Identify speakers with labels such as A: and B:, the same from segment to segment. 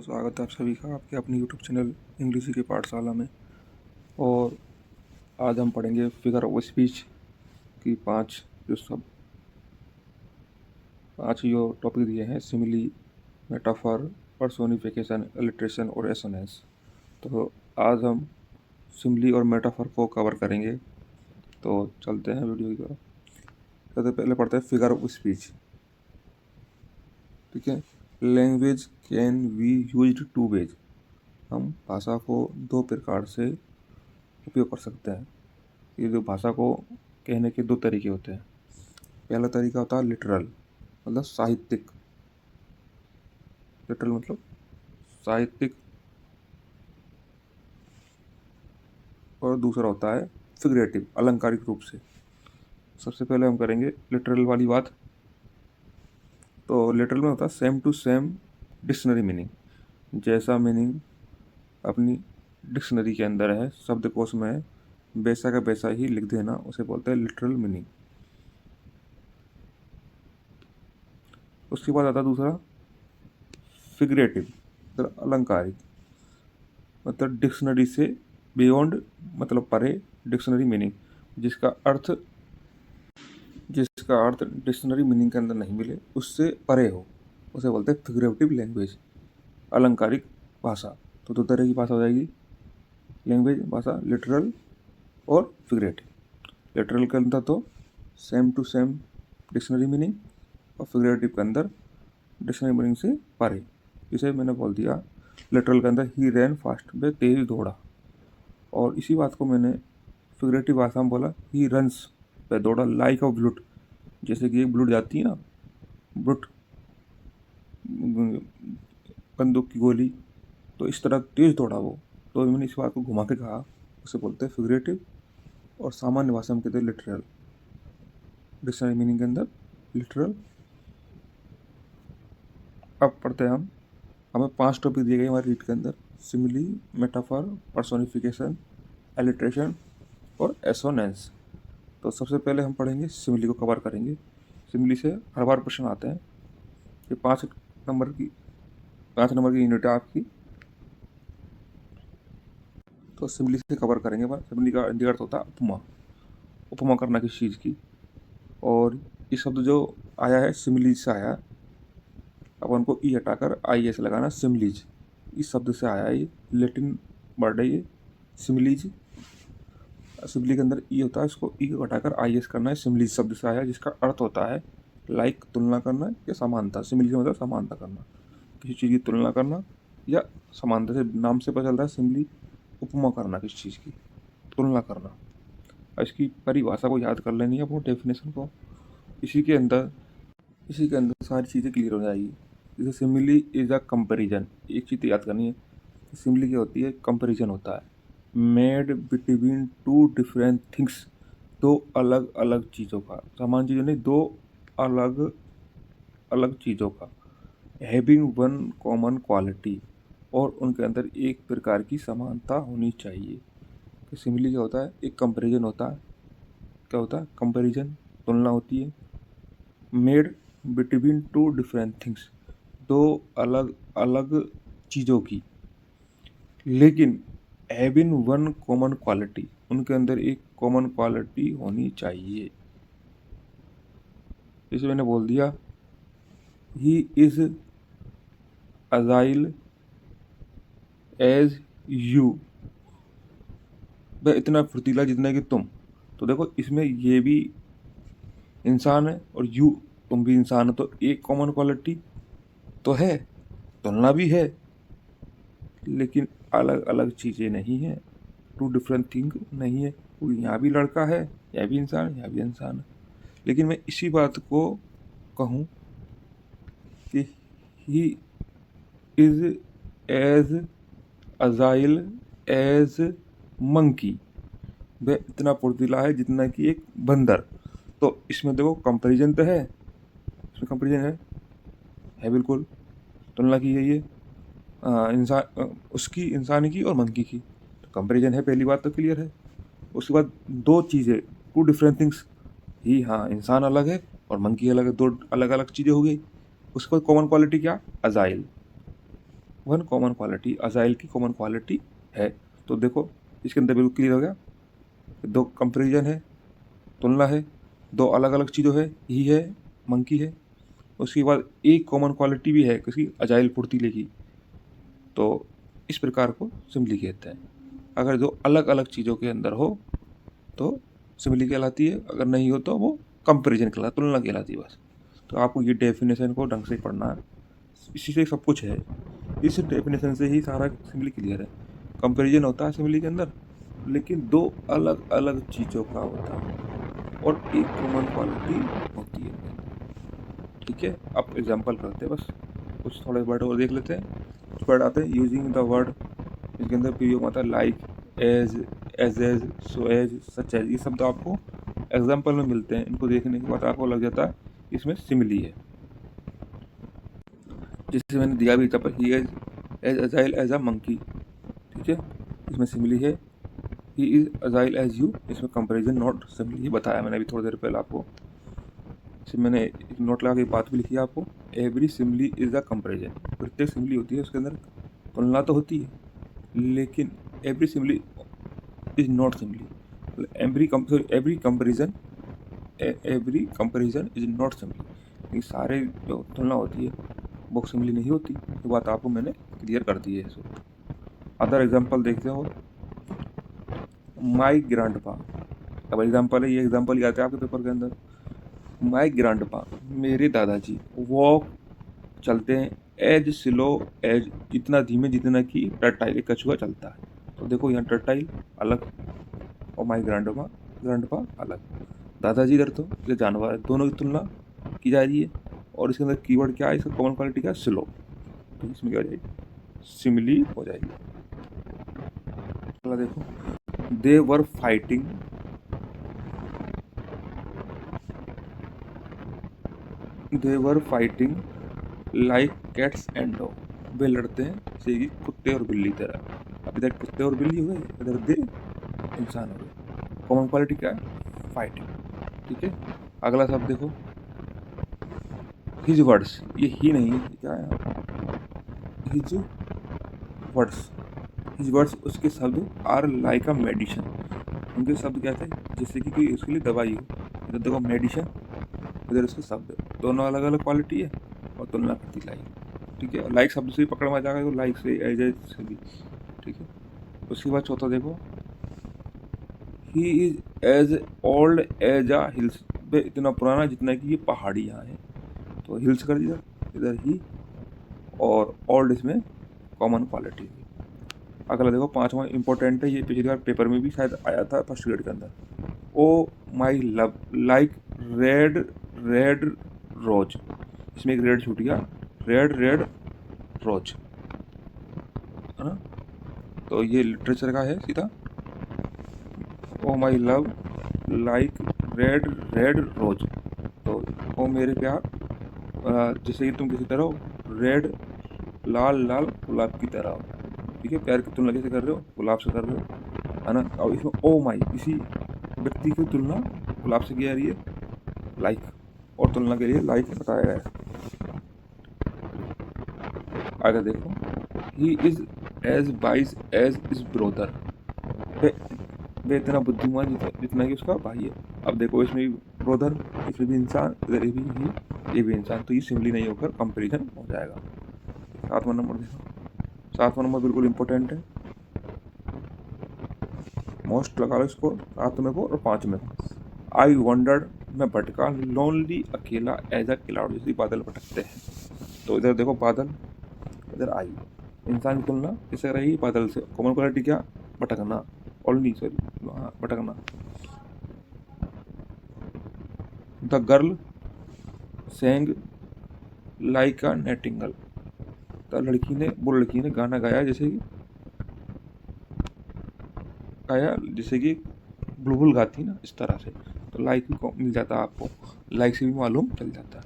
A: स्वागत है आप सभी का आपके अपने यूट्यूब चैनल इंग्लिश की पाठशाला में। और आज हम पढ़ेंगे फिगर ऑफ स्पीच की पांच जो टॉपिक दिए हैं: सिमिली, मेटाफर, पर्सोनिफिकेशन, इलिट्रेशन और एसोनेंस। तो आज हम सिमिली और मेटाफर को कवर करेंगे। तो चलते हैं वीडियो की तरफ। सबसे पहले पढ़ते हैं फिगर ऑफ स्पीच। ठीक है। Language can be used two ways. हम भाषा को दो प्रकार से उपयोग कर सकते हैं। ये जो भाषा को कहने के दो तरीके होते हैं। पहला तरीका होता है लिटरल, मतलब साहित्यिक। लिटरल मतलब साहित्यिक। और दूसरा होता है फिगरेटिव, अलंकारिक रूप से। सबसे पहले हम करेंगे लिटरल वाली बात। तो लिटरल में होता है same to same dictionary meaning. जैसा मीनिंग अपनी डिक्शनरी के अंदर है, शब्दकोश में है, वैसा का वैसा ही लिख देना, उसे बोलते हैं लिटरल मीनिंग। उसके बाद आता है दूसरा फिगरेटिव, मतलब अलंकारिक, मतलब डिक्शनरी से बियॉन्ड, मतलब परे डिक्शनरी मीनिंग, जिसका अर्थ डिक्शनरी मीनिंग के अंदर नहीं मिले, उससे परे हो, उसे बोलते हैं फिगरेटिव लैंग्वेज, अलंकारिक भाषा। तो दो तरह की भाषा हो जाएगी लैंग्वेज भाषा, लिटरल और फिगरेटिव। लिटरल के अंदर तो same to same dictionary meaning, और फिगरेटिव के अंदर डिक्शनरी मीनिंग से परे। इसे मैंने बोल दिया लिटरल के अंदर ही रैन फास्ट, वे तेज दौड़ा। और इसी बात को मैंने फिगरेटिव भाषा में बोला ही रन्स, वे दौड़ा लाइक ऑफ ब्लूट। जैसे कि एक ब्लूट जाती है ना, ब्लूट बंदूक की गोली, तो इस तरह तेज दौड़ा वो। तो मैंने इस बात को घुमा के कहा, उसे बोलते हैं फिगरेटिव। और सामान्य भाषा में कहते हैं लिटरल, डिक्शनरी मीनिंग के अंदर लिटरल। अब पढ़ते हैं हम। हमें 5 टॉपिक दिए गए हमारे रीड के अंदर: सिमिली, मेटाफर, पर्सोनिफिकेशन, एलिट्रेशन और एसोनेंस। तो सबसे पहले हम पढ़ेंगे सिमिली को कवर करेंगे। सिमिली से हर बार प्रश्न आते हैं। ये 5 नंबर की यूनिट है आपकी। तो सिमिली से कवर करेंगे। सिमिली का अर्थ होता है उपमा। उपमा करना किसी चीज़ की। और ये शब्द जो आया है सिमिलीज से आया है। अपन को ई हटाकर आई एस लगाना, सिमिलीज इस शब्द से आया है। ये लैटिन वर्ड है ये सिमिलीज। सिमिली के अंदर ई होता है, इसको ई को हटाकर आई एस करना है। सिमिलीज शब्द से आया, जिसका अर्थ होता है लाइक, तुलना करना या समानता। सिमिली का मतलब समानता करना, किसी चीज़ की तुलना करना या समानता। से नाम से पता चलता है सिमिली उपमा करना, किसी चीज़ की तुलना करना। इसकी परिभाषा को याद कर लेनी है, अपने डेफिनेशन को। इसी के अंदर सारी चीज़ें क्लियर हो जाएगी। जैसे सिमिली इज अ कंपैरिजन, एक चीज़ याद करनी है। सिमिली क्या होती है? कंपैरिजन होता है, made between two different things, दो अलग अलग चीज़ों का, समान चीज़ों नहीं, दो अलग अलग चीज़ों का। हैविंग वन कॉमन क्वालिटी, और उनके अंदर एक प्रकार की समानता होनी चाहिए। तो सिमिली क्या होता है? एक कंपैरिजन होता है। क्या होता है? कंपैरिजन, तुलना होती है। Made between two different things, दो अलग अलग चीज़ों की, लेकिन हैविंग वन कॉमन क्वालिटी, उनके अंदर एक कॉमन क्वालिटी होनी चाहिए। जैसे मैंने बोल दिया he is agile as you, वह इतना फुर्तीला जितना कि तुम। तो देखो, इसमें ये भी इंसान है और यू, तुम भी इंसान हो, तो एक कॉमन क्वालिटी तो है, तुलना भी है, लेकिन अलग अलग चीज़ें नहीं हैं। टू डिफरेंट थिंग नहीं है। वो यहाँ भी लड़का है, यहाँ भी इंसान, यहाँ भी इंसान है। लेकिन मैं इसी बात को कहूँ कि he is as agile as monkey, वह इतना फुर्तीला है जितना कि एक बंदर। तो इसमें देखो कंपैरिजन तो है, इसमें कंपैरिजन है बिल्कुल, तुलना की है ये इंसान उसकी, इंसान की और मंकी की। तो कंपैरिजन है, पहली बात तो क्लियर है। उसके बाद दो चीज़ें, टू डिफरेंट थिंग्स, ही हाँ इंसान अलग है और मंकी अलग है, दो अलग अलग चीज़ें हो गई। उसके बाद कॉमन क्वालिटी क्या? Agile, one common quality agile की कॉमन क्वालिटी है। तो देखो इसके अंदर बिल्कुल क्लियर हो गया, दो कंपेरिजन है, तुलना है, दो अलग अलग चीज़ों है, ही है, मंकी है। उसके बाद एक कॉमन क्वालिटी भी है किसी अजाइल फुर्तीले की। तो इस प्रकार को सिमिली कहते हैं। अगर जो अलग अलग चीज़ों के अंदर हो तो सिमिली कहलाती है, अगर नहीं हो तो वो कंपेरिजन कहलाती, तुलना कहलाती है बस। तो आपको ये डेफिनेशन को ढंग से पढ़ना है, इसी से सब कुछ है। इस डेफिनेशन से ही सारा सिमिली क्लियर है। कंपेरिजन होता है सिमिली के अंदर, लेकिन दो अलग अलग चीज़ों का होता है और एक कॉमन क्वालिटी होती है। ठीक है, अब एग्जांपल करते हैं, बस कुछ थोड़े वर्ड और देख लेते हैं। कुछ वर्ड आते हैं यूजिंग द वर्ड, इसके अंदर प्रयोग आता है like, as, so as, such as. ये शब्द आपको एग्जाम्पल में मिलते हैं। इनको देखने के बाद आपको लग जाता है इसमें सिमिली है। जैसे मैंने दिया भी था पर he is as agile as a monkey, ठीक है, इसमें सिमिली है। He is agile as you, इसमें कंपेरिजन नॉट सिमिली बताया मैंने अभी थोड़ी देर पहले आपको। इसमें मैंने एक नोट लगा के बात भी लिखी है आपको, every simile is a comparison. प्रत्येक सिमिली होती है उसके अंदर तुलना तो होती है, लेकिन every simile is not simile. Every comparison is not simile. ये सारे जो तुलना होती है वो सिमिली नहीं होती। ये बात आपको मैंने क्लियर कर दी है। सो अदर एग्जांपल देखते हो, माई ग्रैंडपा। अब एग्जांपल है, ये एग्जांपल ही आते हैं आपके पेपर के अंदर। माई ग्रैंडपा, मेरे दादाजी, वॉक चलते हैं, एज स्लो एज, इतना धीमे जितना कि टर्टाइल, एक कछुआ चलता है। तो देखो यहाँ टर्टाइल अलग और माई ग्रैंडपा अलग। दादाजी इधर तो ये जानवर है, दोनों की तुलना की जा रही है। और इसके अंदर कीवर्ड क्या है, इसका कॉमन क्वालिटी क्या है, स्लो। तो इसमें क्या हो जाएगी, सिमिली हो जाएगी। अगला देखो, they were fighting, like cats and dog. वे लड़ते हैं जैसे कि कुत्ते और बिल्ली तरह। अब इधर कुत्ते और बिल्ली हो गए, इधर दे इंसान हो गए। कॉमन क्वालिटी क्या है, फाइटिंग। ठीक है, अगला शब्द देखो, हिज वर्ड्स। ये ही नहीं है, क्या है, हिज वर्ड्स, उसके शब्द आर लाइक अ मेडिसिन। उनके शब्द क्या थे, जैसे कि कोई उसके लिए दवाई हो। इधर देखो मेडिसिन, इधर उसके शब्द, दोनों अलग अलग क्वालिटी है और तुलना करती लाइक। ठीक है, लाइक शब्द से ही पकड़ में आ जाएगा, तो लाइक से, एज से भी। ठीक है, उसके बाद चौथा देखो, he is as old as a hills. वे इतना पुराना जितना कि ये पहाड़ी यहाँ है। तो हिल्स कर दिया इधर ही, और ओल्ड इसमें कॉमन क्वालिटी। अगला देखो पांचवा इंपॉर्टेंट है, ये पिछली बार पेपर में भी शायद आया था फर्स्ट ग्रेड के अंदर। O my love, like red rose. इसमें एक रेड छूट गया, रेड रोज, है ना। तो ये लिटरेचर का है सीधा, O my love like red rose. तो ओ मेरे प्यार, जैसे कि तुम किसी तरह हो, रेड लाल गुलाब की तरह हो। ठीक है, प्यार की तुलना कैसे कर रहे हो, गुलाब से कर रहे हो, है ना। और इसमें ओ माई, इसी व्यक्ति की तुलना गुलाब से की जा रही है, लाइक, और तुलना के लिए लाइक बताया गया है। आगे देखो, he is as wise as his brother. वे इतना बुद्धिमान जितना कि उसका भाई है। अब देखो इसमें भी ब्रोदर, इसमें भी इंसान, इधर ये भी इंसान। तो ये सिमिली नहीं होकर कंपेरिजन हो जाएगा। सातवां नंबर देखो, सातवां नंबर बिल्कुल इंपॉर्टेंट है, मोस्ट लगा लो इसको, सातवें को और पाँचवें को। आई वंडर्ड, मैं भटका, लोनली अकेला, एज अ क्लाउड, जैसे बादल भटकते हैं। तो इधर देखो बादल, इधर आई, इंसान की तुलना किससे रहेगी, बादल से। कॉमन क्वालिटी क्या, भटकना, ओनली, सॉरी, हाँ भटकना। The girl sang like a nightingale. तो लड़की ने गाना गाया जैसे कि बुलबुल गाती ना, इस तरह से। तो लाइक भी मिल जाता है आपको, लाइक से भी मालूम चल जाता है।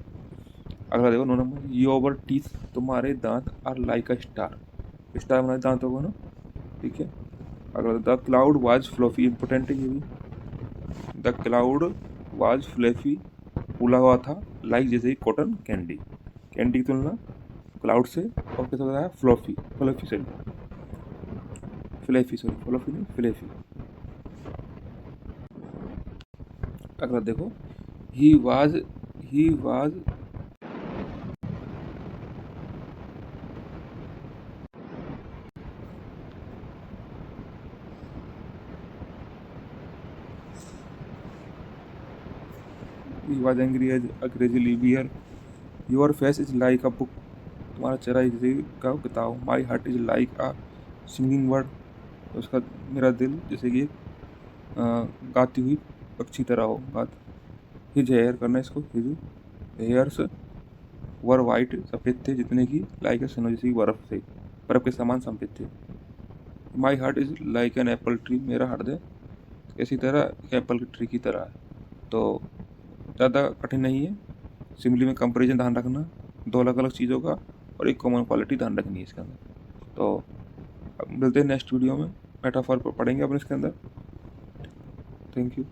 A: अगला देखो 9 नंबर, योर टीथ, तुम्हारे दांत, are like a star. Star हमारे दांतों को ना। ठीक है, अगला the cloud was fluffy, important है ये भी। द क्लाउड वाज फ्लफी, फूला हुआ था, लाइक जैसे कॉटन कैंडी। कैंडी की तुलना क्लाउड से, और कैसे बताया fluffy, fluffy sorry fluffy, sorry fluffy नहीं फ्लैफी। अगला देखो, he was he was he was angry as a crazy bear, your face is like a book, तुम्हारा चेहरा जैसे का किताब, my heart is like a singing bird, उसका मेरा दिल जैसे कि गाती हुई पक्षी तरह हो, गात। हिज हेयर करना इसको, हिज हेयर्स वर वाइट, सफ़ेद थे जितने की, लाइक ए स्नो, जैसे कि बर्फ थे, बर्फ के समान सफ़ेद थे। माई heart is like an apple tree, मेरा हृदय इसी तरह एक एप्पल की ट्री की तरह है। तो ज़्यादा कठिन नहीं है, सिमिली में कंपेरिजन ध्यान रखना, दो अलग अलग चीज़ों का, और एक कॉमन क्वालिटी ध्यान रखनी है इसके अंदर। तो अब मिलते हैं नेक्स्ट वीडियो में, मेटाफॉर पढ़ेंगे अपन इसके अंदर। Thank you.